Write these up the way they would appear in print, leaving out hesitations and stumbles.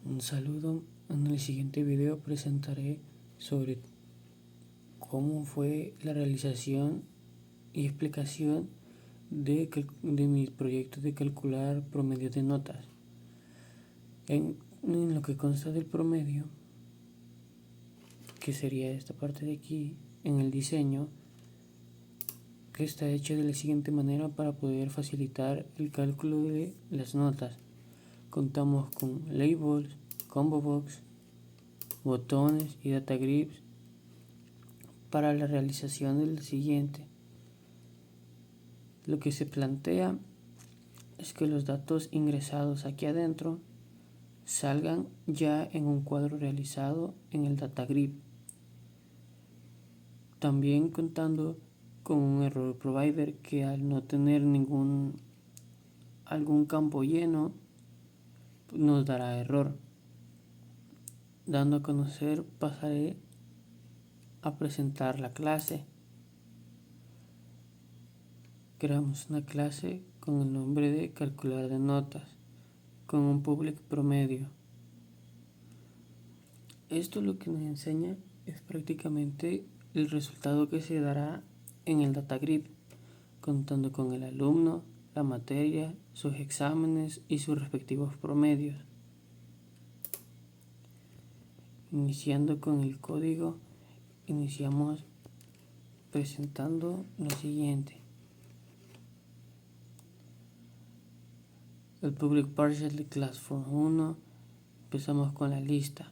Un saludo. En el siguiente video presentaré sobre cómo fue la realización y explicación de mi proyecto de calcular promedio de notas. En lo que consta del promedio, que sería esta parte de aquí, en el diseño, que está hecho de la siguiente manera para poder facilitar el cálculo de las notas. Contamos con labels, combo box, botones y data grips para la realización del siguiente. Lo que se plantea es que los datos ingresados aquí adentro salgan ya en un cuadro realizado en el data grid. También contando con un error provider que al no tener algún campo lleno nos dará error. Dando a conocer, pasaré a presentar la clase. Creamos una clase con el nombre de calcular de notas con un public promedio. Esto lo que nos enseña es prácticamente el resultado que se dará en el data grid, contando con el alumno, la materia, sus exámenes y sus respectivos promedios. Iniciando con el código, iniciamos presentando lo siguiente. El public partial de class form 1, empezamos con la lista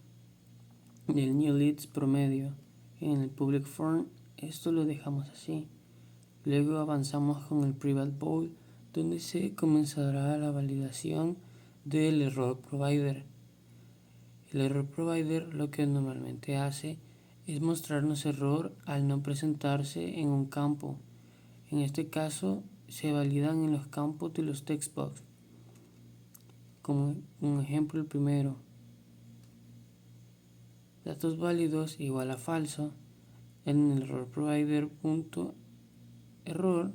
del new leads promedio. En el public form esto lo dejamos así. Luego avanzamos con el private bool, donde se comenzará la validación del error provider. El error provider lo que normalmente hace es mostrarnos error al no presentarse en un campo. En este caso se validan en los campos de los textbox. Como un ejemplo, el primero, datos válidos igual a falso en el error provider punto error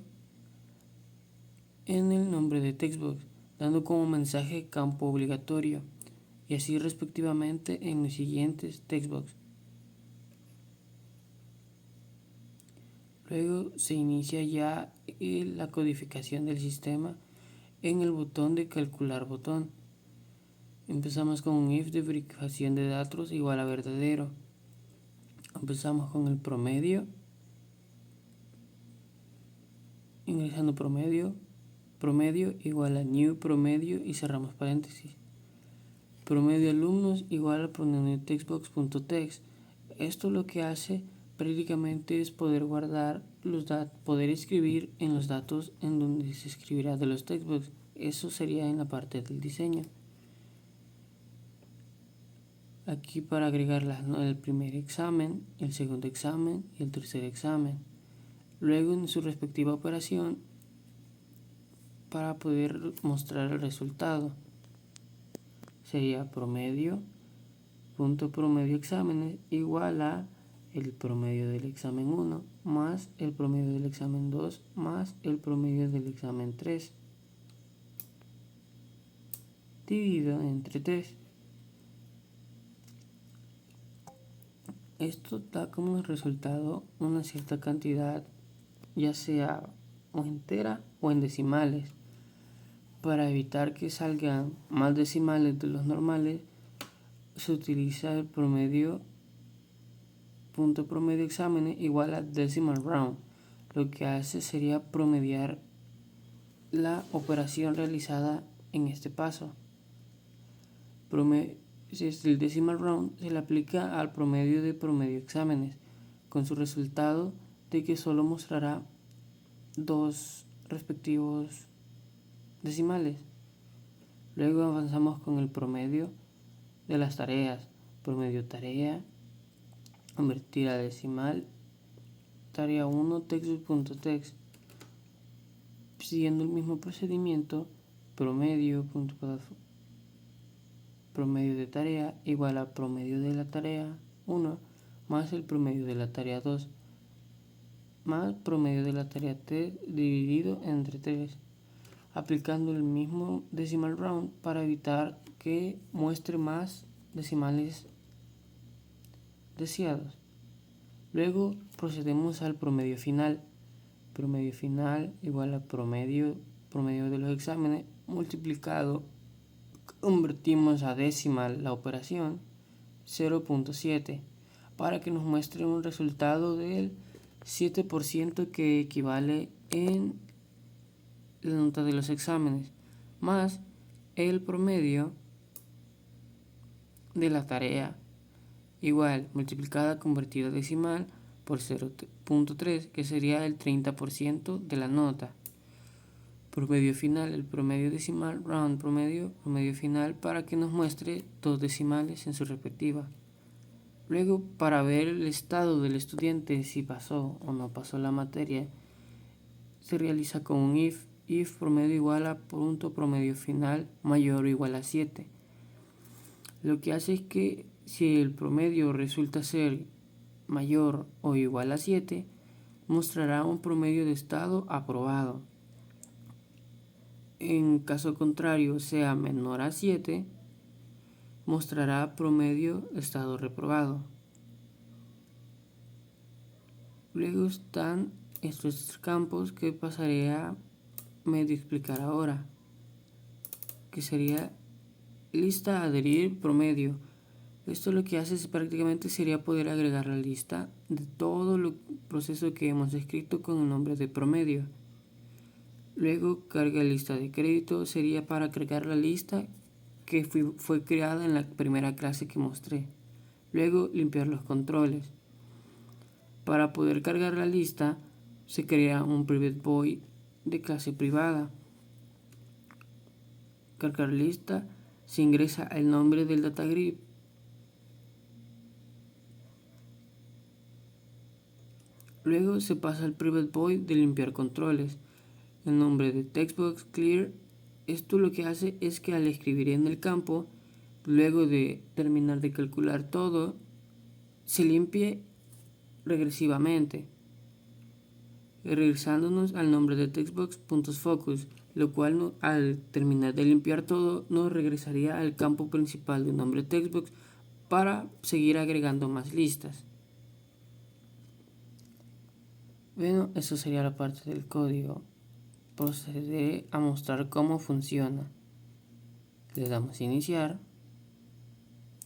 en el nombre de textbox, dando como mensaje campo obligatorio, y así respectivamente en los siguientes textbox. Luego se inicia ya la codificación del sistema en el botón de calcular botón. Empezamos con un if de verificación de datos igual a verdadero. Empezamos con el promedio, ingresando promedio igual a new promedio y cerramos paréntesis. Promedio alumnos igual a promedio textbox.text. Esto lo que hace prácticamente es poder guardar poder escribir en los datos en donde se escribirá de los textbooks. Eso sería en la parte del diseño. Aquí para agregar el primer examen, el segundo examen y el tercer examen. Luego en su respectiva operación para poder mostrar el resultado. Sería promedio, punto promedio exámenes igual a el promedio del examen 1 más el promedio del examen 2 más el promedio del examen 3 dividido entre 3. Esto da como resultado una cierta cantidad, ya sea o entera o en decimales. Para evitar que salgan más decimales de los normales, se utiliza el promedio punto promedio exámenes igual a decimal round. Lo que hace sería promediar la operación realizada en este paso. Si es el decimal round, se le aplica al promedio de promedio exámenes, con su resultado de que solo mostrará dos respectivos decimales. Luego avanzamos con el promedio de las tareas. Promedio tarea, convertir a decimal, tarea 1 textbook.text. Siguiendo el mismo procedimiento, promedio de tarea igual a promedio de la tarea 1 más el promedio de la tarea 2 más promedio de la tarea 3 dividido entre 3, aplicando el mismo decimal round para evitar que muestre más decimales deseados. Luego procedemos al promedio final. Promedio final igual a promedio de los exámenes multiplicado, convertimos a decimal la operación 0.7 para que nos muestre un resultado del 7% que equivale en la nota de los exámenes, más el promedio de la tarea igual multiplicada convertida a decimal por 0.3, que sería el 30% de la nota. Promedio final, el promedio decimal, round promedio final, para que nos muestre dos decimales en su respectiva. Luego, para ver el estado del estudiante, si pasó o no pasó la materia, se realiza con un if promedio igual a punto promedio final mayor o igual a 7. Lo que hace es que si el promedio resulta ser mayor o igual a 7, mostrará un promedio de estado aprobado. En caso contrario sea menor a 7, mostrará promedio estado reprobado. Luego están estos campos que pasaré a medio explicar ahora, que sería lista, adherir, promedio. Esto lo que hace es prácticamente sería poder agregar la lista de todo el proceso que hemos escrito con el nombre de promedio. Luego carga lista de crédito, sería para cargar la lista que fue creada en la primera clase que mostré. Luego limpiar los controles. Para poder cargar la lista se crea un private void de clase privada. Cargar lista, se ingresa el nombre del data grid. Luego se pasa al private void de limpiar controles. El nombre de textbox clear. Esto lo que hace es que al escribir en el campo, luego de terminar de calcular todo, se limpie regresivamente, regresándonos al nombre de textbox.focus, lo cual al terminar de limpiar todo nos regresaría al campo principal del nombre textbox para seguir agregando más listas. Bueno, eso sería la parte del código. Procederé a mostrar cómo funciona. Le damos a iniciar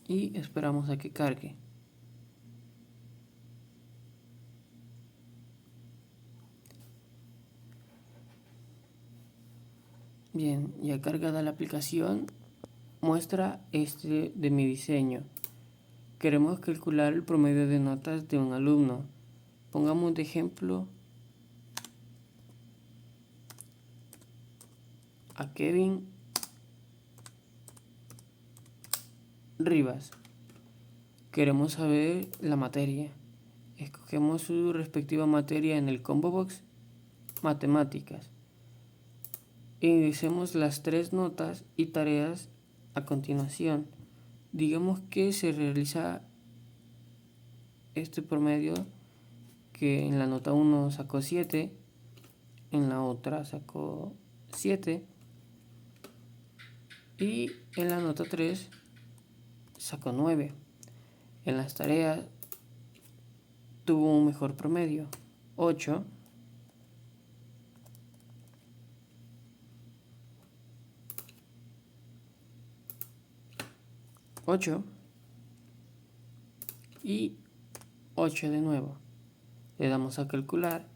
y esperamos a que cargue. Bien, ya cargada la aplicación, muestra este de mi diseño. Queremos calcular el promedio de notas de un alumno. Pongamos de ejemplo a Kevin Rivas. Queremos saber la materia. Escogemos su respectiva materia en el combo box, matemáticas. Ingresemos las 3 notas y tareas a continuación. Digamos que se realiza este promedio, que en la nota 1 sacó 7, en la otra sacó 7 y en la nota 3 sacó 9. En las tareas tuvo un mejor promedio, 8. Y 8 de nuevo. Le damos a calcular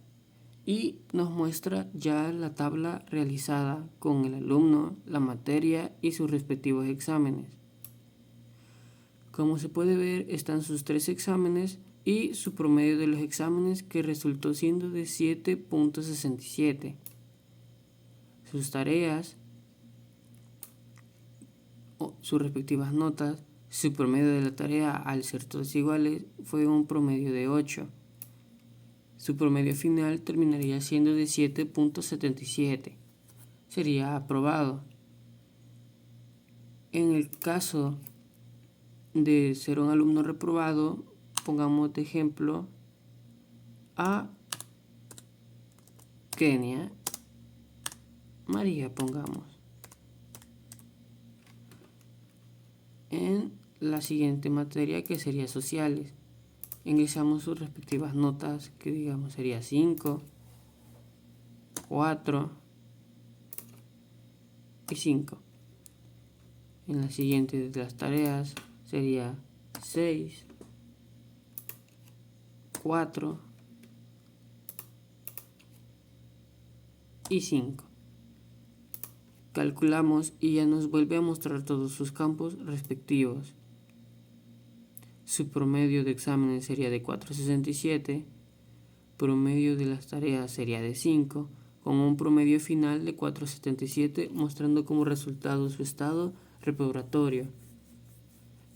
y nos muestra ya la tabla realizada con el alumno, la materia y sus respectivos exámenes. Como se puede ver, están sus 3 exámenes y su promedio de los exámenes, que resultó siendo de 7.67. Sus tareas, sus respectivas notas, su promedio de la tarea, al ser todas iguales, fue un promedio de 8. Su promedio final terminaría siendo de 7.77. Sería aprobado. En el caso de ser un alumno reprobado, pongamos de ejemplo a Kenia María, pongamos. en la siguiente materia, que sería sociales. Ingresamos sus respectivas notas, que digamos sería 5, 4 y 5. En la siguiente de las tareas sería 6, 4 y 5. Calculamos y ya nos vuelve a mostrar todos sus campos respectivos. Su promedio de exámenes sería de 4,67, promedio de las tareas sería de 5, con un promedio final de 4,77, mostrando como resultado su estado reprobatorio.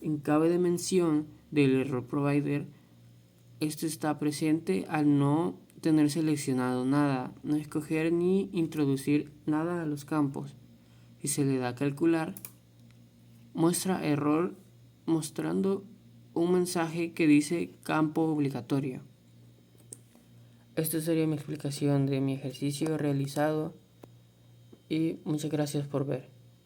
En cabe de mención del error provider, esto está presente al no tener seleccionado nada, no escoger ni introducir nada a los campos. Si se le da a calcular, muestra error mostrando un mensaje que dice campo obligatorio. Esta sería mi explicación de mi ejercicio realizado y muchas gracias por ver.